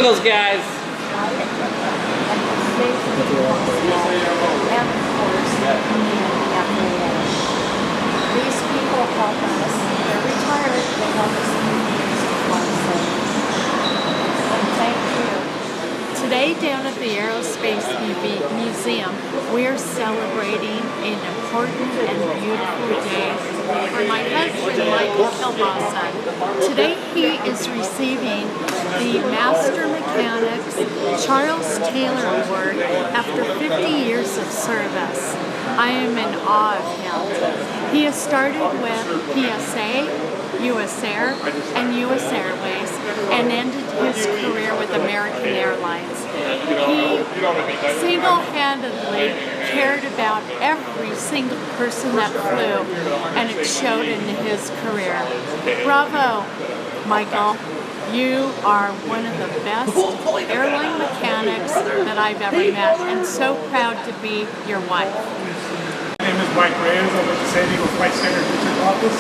at those guys. These people help us. They're retired. They help us in and thank you. Today down at the Aerospace Museum, we're celebrating an important and beautiful day for my husband, Michael Kielbasa. Today he is receiving the Master Mechanics Charles Taylor Award after 50 years of service. I am in awe of him. He has started with PSA, US Air, and US Airways, and ended his career with American Airlines. He single-handedly cared about every single person that flew, and it showed in his career. Bravo, Michael. You are one of the best airline mechanics that I've ever met, and so proud to be your wife. My name is Mike Reyes. I'm with the San Diego Flight Center District Office.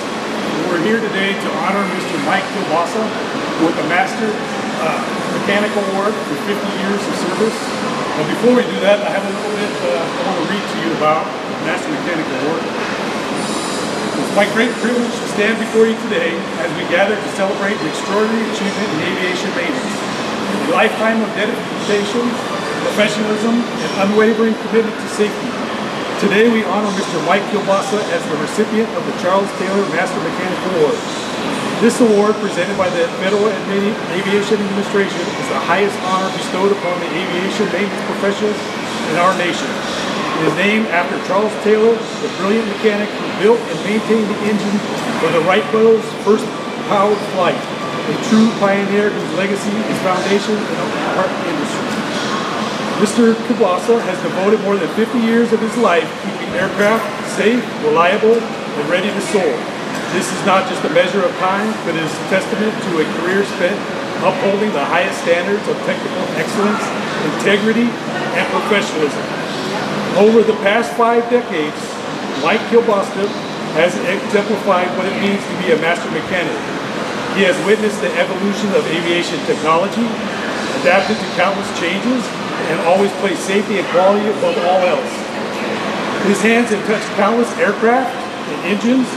We're here today to honor Mr. Mike Kielbasa with the Master Mechanic Award for 50 years of service. But before we do that, I have a little bit I want to read to you about the Master Mechanic Award. It's my great privilege to stand before you today as we gather to celebrate the extraordinary achievement in aviation maintenance. A lifetime of dedication, professionalism, and unwavering commitment to safety. Today we honor Mr. Mike Kielbasa as the recipient of the Charles Taylor Master Mechanic Award. This award, presented by the Federal Aviation Administration, is the highest honor bestowed upon the aviation maintenance professionals in our nation. It is named after Charles Taylor, the brilliant mechanic who built and maintained the engine for the Wright brothers' first powered flight, a true pioneer whose legacy is foundation in our industry. Mr. Kielbasa has devoted more than 50 years of his life keeping aircraft safe, reliable, and ready to soar. This is not just a measure of time, but it is a testament to a career spent upholding the highest standards of technical excellence, integrity, and professionalism. Over the past 5 decades, Mike Kielbasa has exemplified what it means to be a master mechanic. He has witnessed the evolution of aviation technology, adapted to countless changes, and always placed safety and quality above all else. His hands have touched countless aircraft and engines.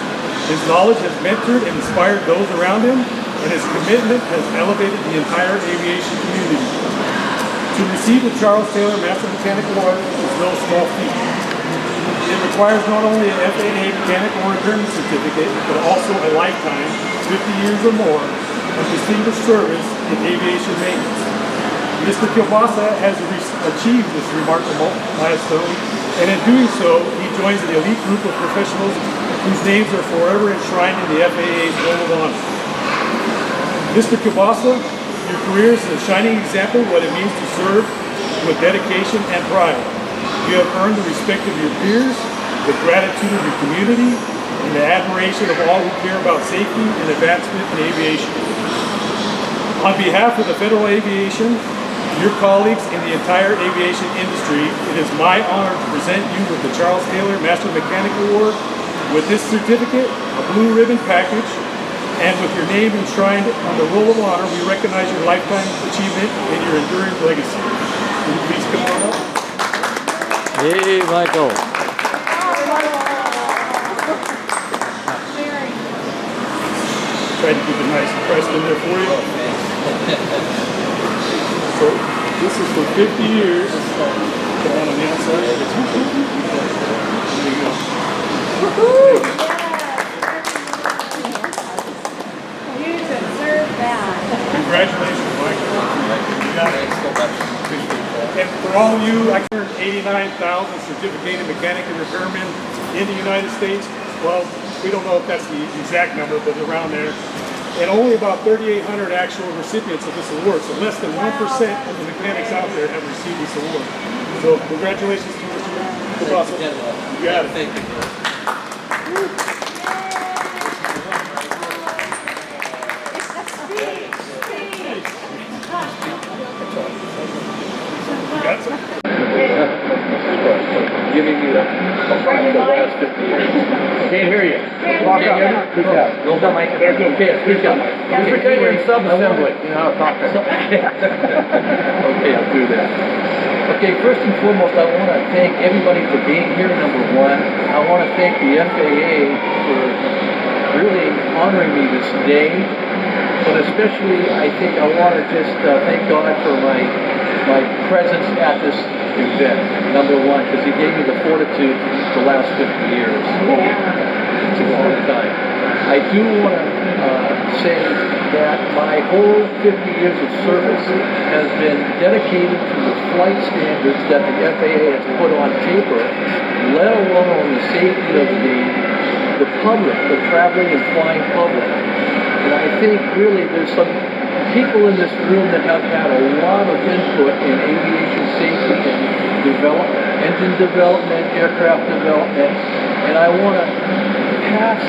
His knowledge has mentored and inspired those around him, and his commitment has elevated the entire aviation community. To receive the Charles Taylor Master Mechanic Award is no small feat. It requires not only an FAA mechanic or repairman certificate, but also a lifetime, 50 years or more, of distinguished service in aviation maintenance. Mr. Kielbasa has achieved this remarkable milestone, and in doing so, he joins the elite group of professionals whose names are forever enshrined in the FAA's Roll of Honor. Mr. Kielbasa, your career is a shining example of what it means to serve with dedication and pride. You have earned the respect of your peers, the gratitude of your community, and the admiration of all who care about safety and advancement in aviation. On behalf of the Federal Aviation, your colleagues in the entire aviation industry, it is my honor to present you with the Charles Taylor Master Mechanic Award. With this certificate, a blue ribbon package, and with your name enshrined on the Roll of Honor, we recognize your lifetime achievement and your enduring legacy. Will you please come on up? Hey, Michael. Try to keep it nice and pressed in there for you. So, this is for 50 years. Come on the outside. There you go. Woohoo! You deserve that. Congratulations, Mike. You got it. And for all of you, I earned 89,000 certificated mechanic and repairmen in the United States. Well, we don't know if that's the exact number, but around there. And only about 3,800 actual recipients of this award. So less than 1% of the mechanics out there have received this award. So congratulations to Mr. Kielbasa. You got it. Thank you. Giving you the last 50 years. Can't hear you. walk up. Speak up. Roll the mic. Okay, speak up. Just pretend you're in sub-assembly. You know how to talk there. Okay, I'll do that. Okay, first and foremost, I want to thank everybody for being here, number one. I want to thank the FAA for really honoring me this day. But especially, I think I want to just thank God for my presence at this event, number one, because He gave me the fortitude to last 50 years. It's a long time. I do want to say that my whole 50 years of service has been dedicated to the flight standards that the FAA has put on paper, let alone the safety of the public, the traveling and flying public. And I think really there's some people in this room that have had a lot of input in aviation safety and development, engine development, aircraft development, and I want to pass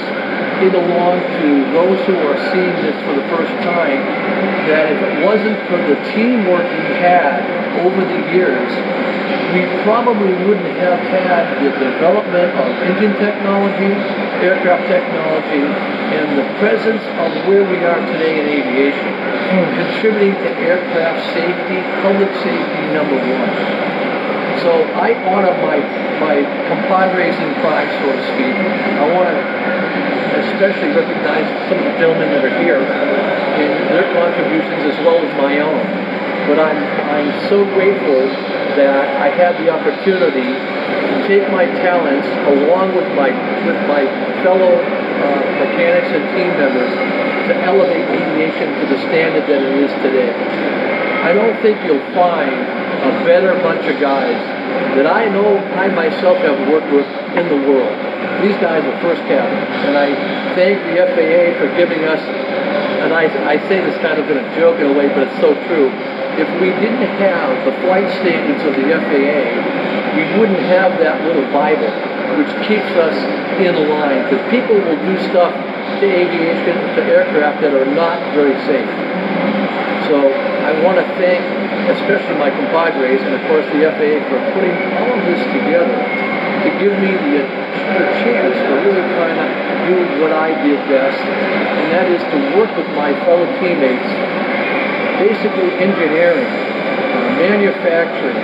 it along to those who are seeing this for the first time, that if it wasn't for the teamwork we had over the years, we probably wouldn't have had the development of engine technology, aircraft technology, and the presence of where we are today in aviation, contributing to aircraft safety, public safety, number one. So I honor my compadres in crime, so to speak. I want to especially recognize some of the gentlemen that are here in their contributions as well as my own. But I'm so grateful that I had the opportunity to take my talents along with my fellow mechanics and team members to elevate aviation to the standard that it is today. I don't think you'll find a better bunch of guys that I know I myself have worked with in the world. These guys are first cabin, and I thank the FAA for giving us, and I say this kind of in a joke in a way, but it's so true. If we didn't have the flight standards of the FAA, we wouldn't have that little Bible which keeps us in line, because people will do stuff to aviation, to aircraft that are not very safe. So I want to thank especially my compadres and of course the FAA for putting all of this together to give me the chance to really try to do what I did best, and that is to work with my fellow teammates, basically engineering, manufacturing,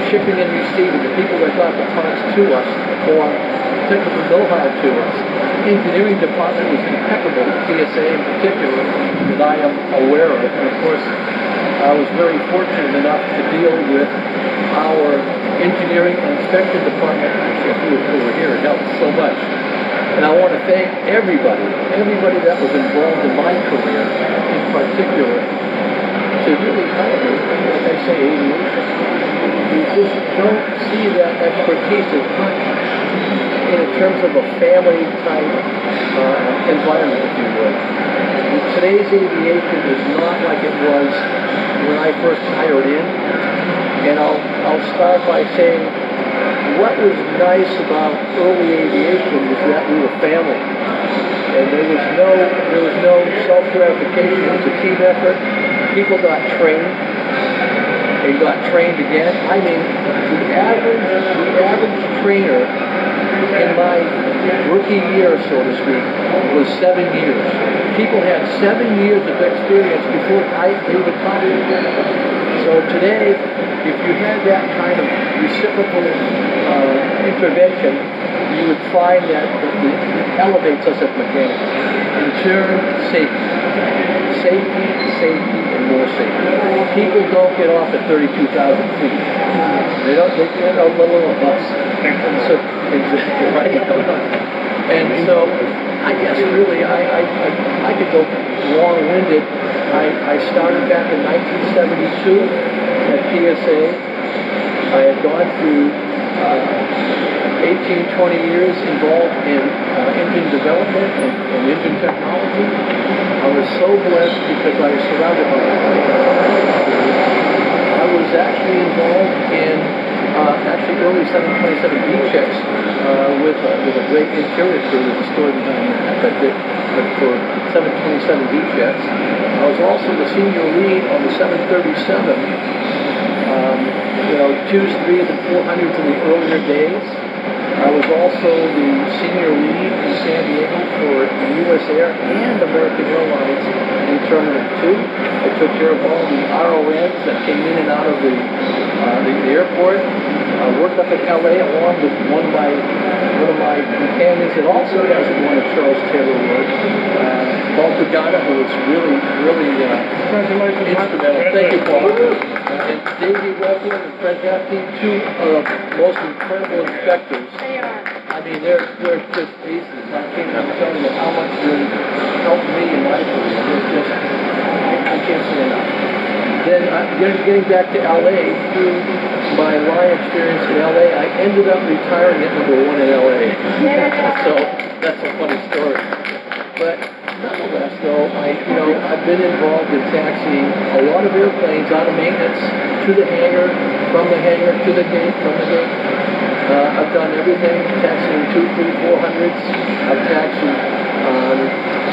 shipping and receiving, the people that got the parts to us or technical know-how to us. Engineering department was impeccable, TSA in particular, that I am aware of, and of course I was very fortunate enough to deal with our engineering and inspection department. Actually, a few who were here, it helped so much. And I want to thank everybody that was involved in my career in particular to really elevate, like I say, aviation. We just don't see that expertise as much in terms of a family type environment, if you would. Today's aviation is not like it was when I first hired in, and I'll start by saying what was nice about early aviation was that we were family, and there was no self-gratification. It was a team effort. People got trained. They got trained again. I mean, the average trainer in my rookie year, so to speak, was 7 years. People had 7 years of experience before they were taught it. So today, if you had that kind of reciprocal intervention, you would find that it elevates us as mechanics. In turn, safety. Safety, and more safety. People don't get off at 32,000 feet. They get a little bus. So, exactly right. And so, I guess really, I could go long-winded. I started back in 1972 at PSA. I had gone through 18, 20 years involved in engine development and engine technology. I was so blessed because I was surrounded by I was actually involved in early 727 beat checks with a great interior crew. There's a story behind that for 727 beat checks. I was also the senior lead on the 737. 2s, 3s, and 400s in the earlier days. I was also the senior lead in San Diego for U.S. Air and American Airlines in Terminal 2. I took care of all the RONs that came in and out of the airport. I worked up in L.A. along with one of my companions that also has won a Charles Taylor Award, Paul Pagana, who was really instrumental. Thank you, Paul. And Davey Webber and Fred Hefty, two of the most incredible inspectors. They are. I mean, they're just aces. I can't even tell you how much they helped me in my career. It's just, I can't say enough. Then getting back to LA, through my line experience in LA, I ended up retiring at number 1 in LA. So that's a funny story. But nonetheless, though, I've been involved in taxiing a lot of airplanes out of maintenance to the hangar, from the hangar to the gate, from the gate. I've done everything, taxiing 2, 3, 400s. I've taxied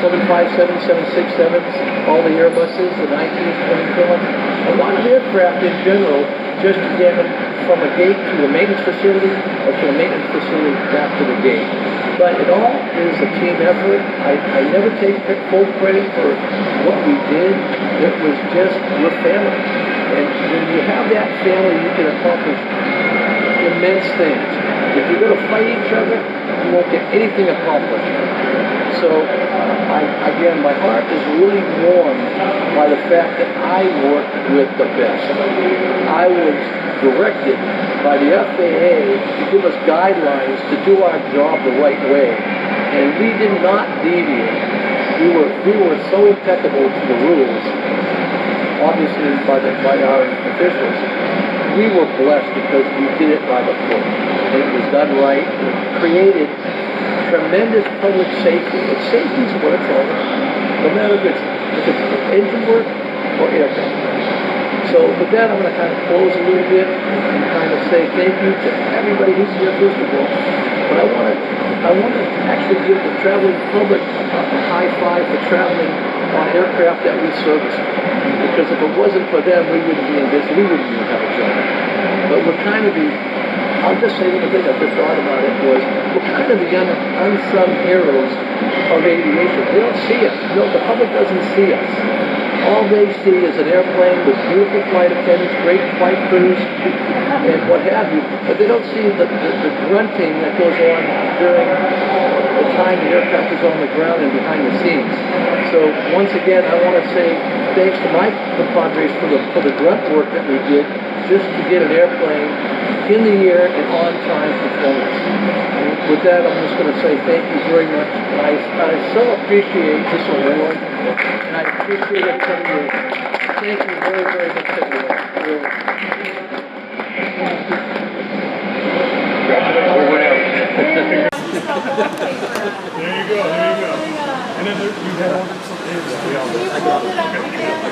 757s, 767s, all the Airbuses, the 19s, 2012s. A lot of aircraft in general, just to get them from a gate to a maintenance facility or to a maintenance facility back to the gate. But it all is a team effort. I never take full credit for what we did. It was just your family. And when you have that family, you can accomplish immense things. If you're going to fight each other, you won't get anything accomplished. So, again, my heart is really warmed by the fact that I worked with the best. I was directed by the FAA to give us guidelines to do our job the right way. And we did not deviate. We were so impeccable to the rules, obviously by our officials. We were blessed because we did it by the book. And it was done right. It created tremendous public safety. And safety is what it's all about. No matter if it's engine work or aircraft. So with that, I'm going to kind of close a little bit and kind of say thank you to everybody who's here, first of all. But I want to actually give the traveling public a high five for traveling on aircraft that we service. Because if it wasn't for them, we wouldn't be in business. We wouldn't even have a job. But we're kind of I'll just say one thing I just thought about it was, we're kind of the unsung heroes of aviation. They don't see us. The public doesn't see us. All they see is an airplane with beautiful flight attendants, great flight crews, and what have you. But they don't see the grunting that goes on during the time the aircraft is on the ground and behind the scenes. So once again, I want to say thanks to my compadres for the grunt work that we did just to get an airplane in the air and on-time performance. And with that, I'm just going to say thank you very much. And I so appreciate this award, and I appreciate it from you. Thank you very, very much, everyone. Really. There you go. And then you had ordered some eggs. Can you hold it up again?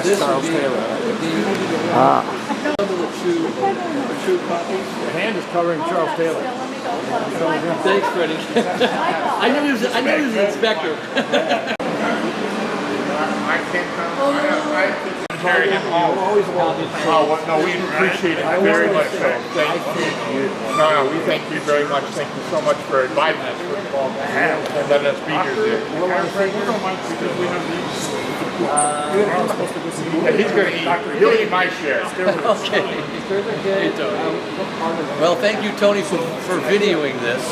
This Charles Taylor. True copies. Your hand is covering Charles Taylor. Thanks, Freddie. I knew he was an inspector. I can't come. Carry him home. Oh, no, we appreciate it very much. Thank you. No, we thank you very much. Thank you so much for inviting us, first of all, and letting us be here. We don't mind because we have these. He's going to eat. He'll eat my share. Okay. Hey, Tony. Well, thank you, Tony, for videoing this,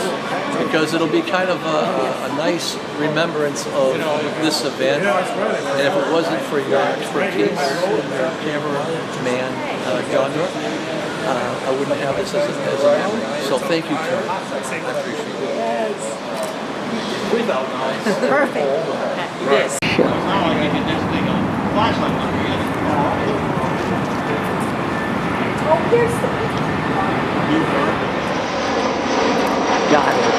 because it'll be kind of a nice remembrance of this event. And if it wasn't for your expertise, your cameraman, John, I wouldn't have this as a memory. So thank you, Tony. I appreciate it. Yes. Perfect. Yes. Now I can just think of flashlight. Oh, here's the... Got it.